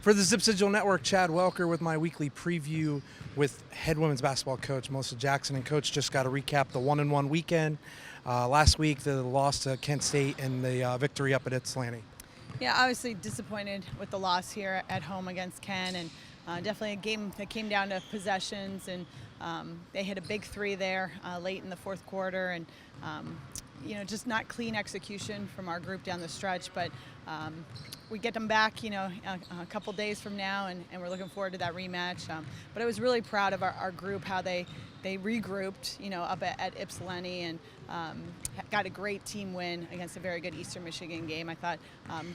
For the Zips Digital Network, Chad Welker with my weekly preview with head women's basketball coach Melissa Jackson. And coach, just got to recap the 1-1 weekend. Last week, the loss to Kent State and the victory up at Ypsilanti. Yeah, obviously disappointed with the loss here at home against Ken, and definitely a game that came down to possessions, and they hit a big three there late in the fourth quarter, and just not clean execution from our group down the stretch, but we get them back, a couple days from now, and we're looking forward to that rematch. But I was really proud of our group, how they regrouped, up at Ypsilanti, and got a great team win against a very good Eastern Michigan game. I thought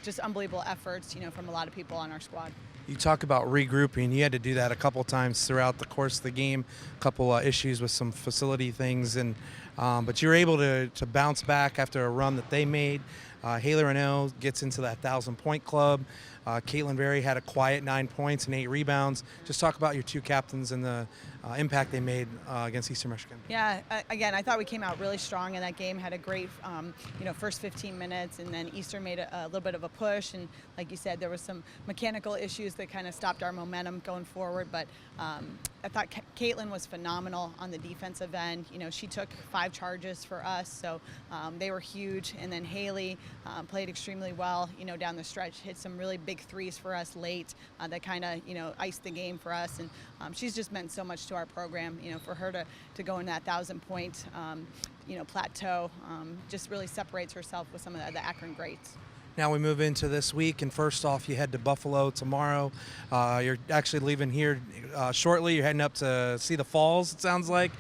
just unbelievable efforts, from a lot of people on our squad. You talk about regrouping. You had to do that a couple times throughout the course of the game. A couple issues with some facility things, and but you were able to bounce back after a run that they made. Haley Renault gets into that 1,000-point club. Caitlin Berry had a quiet 9 points and 8 rebounds. Just talk about your two captains and the impact they made against Eastern Michigan. Yeah, again, I thought we came out really strong in that game, had a great, first 15 minutes, and then Eastern made a little bit of a push, and like you said, there was some mechanical issues that kind of stopped our momentum going forward, but I thought Caitlin was phenomenal on the defensive end. She took 5 charges for us, so they were huge, and then Haley played extremely well, down the stretch, hit some really big threes for us late that kind of, iced the game for us, and she's just meant so much to our program. For her to go in that 1,000-point, plateau, just really separates herself with some of the Akron greats. Now we move into this week, and first off, you head to Buffalo tomorrow. You're actually leaving here shortly. You're heading up to see the Falls, it sounds like.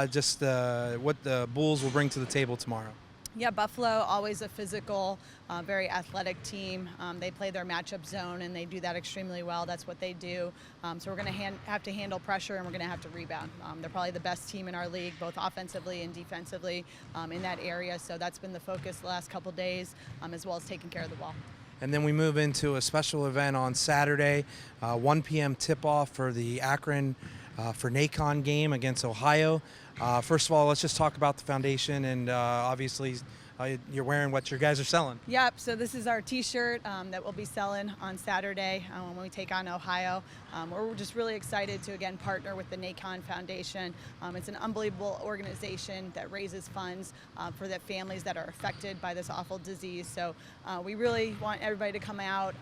Just what the Bulls will bring to the table tomorrow. Yeah, Buffalo, always a physical, very athletic team. They play their matchup zone, and they do that extremely well. That's what they do. So we're going to have to handle pressure, and we're going to have to rebound. They're probably the best team in our league, both offensively and defensively in that area. So that's been the focus the last couple days, as well as taking care of the ball. And then we move into a special event on Saturday, 1 p.m. tip-off for the Akron for NACON game against Ohio. First of all, let's just talk about the foundation, and obviously you're wearing what your guys are selling. Yep, so this is our t-shirt that we'll be selling on Saturday when we take on Ohio. We're just really excited to, again, partner with the NACON Foundation. It's an unbelievable organization that raises funds for the families that are affected by this awful disease. So we really want everybody to come out.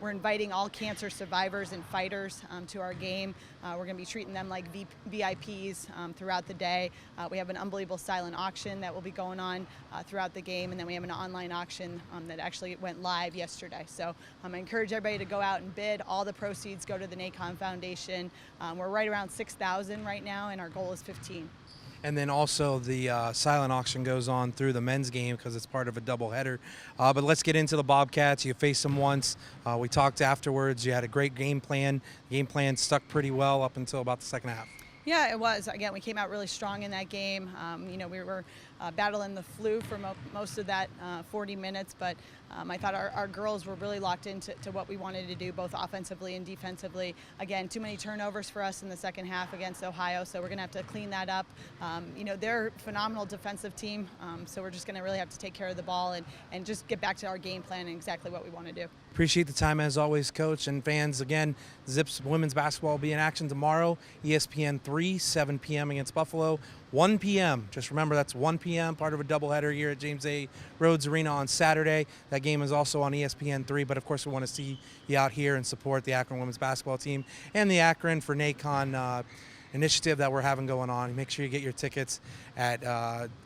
We're inviting all cancer survivors and fighters to our game. We're going to be treating them like VIPs throughout the day. We have an unbelievable silent auction that will be going on throughout the game, and then we have an online auction that actually went live yesterday. So I encourage everybody to go out and bid. All the proceeds go to the NACON Foundation. We're right around 6,000 right now, and our goal is 15. And then also the silent auction goes on through the men's game because it's part of a doubleheader. But let's get into the Bobcats. You faced them once. We talked afterwards. You had a great game plan. The game plan stuck pretty well up until about the second half. Yeah, it was. Again, we came out really strong in that game. We were battling the flu for most of that 40 minutes, but I thought our girls were really locked into what we wanted to do, both offensively and defensively. Again, too many turnovers for us in the second half against Ohio, so we're going to have to clean that up. They're a phenomenal defensive team, so we're just going to really have to take care of the ball and just get back to our game plan and exactly what we want to do. Appreciate the time as always, Coach, and fans. Again, Zips women's basketball will be in action tomorrow, ESPN 3, 7 p.m. against Buffalo. 1 p.m. Just remember, that's 1 p.m., part of a doubleheader here at James A. Rhodes Arena on Saturday. That game is also on ESPN 3, but of course we want to see you out here and support the Akron women's basketball team and the Akron for NACON initiative that we're having going on. Make sure you get your tickets at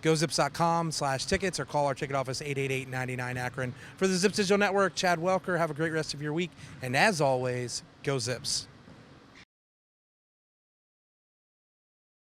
gozips.com/tickets or call our ticket office 888-99 Akron. For the Zips Digital Network, Chad Welker, have a great rest of your week, and as always, go Zips.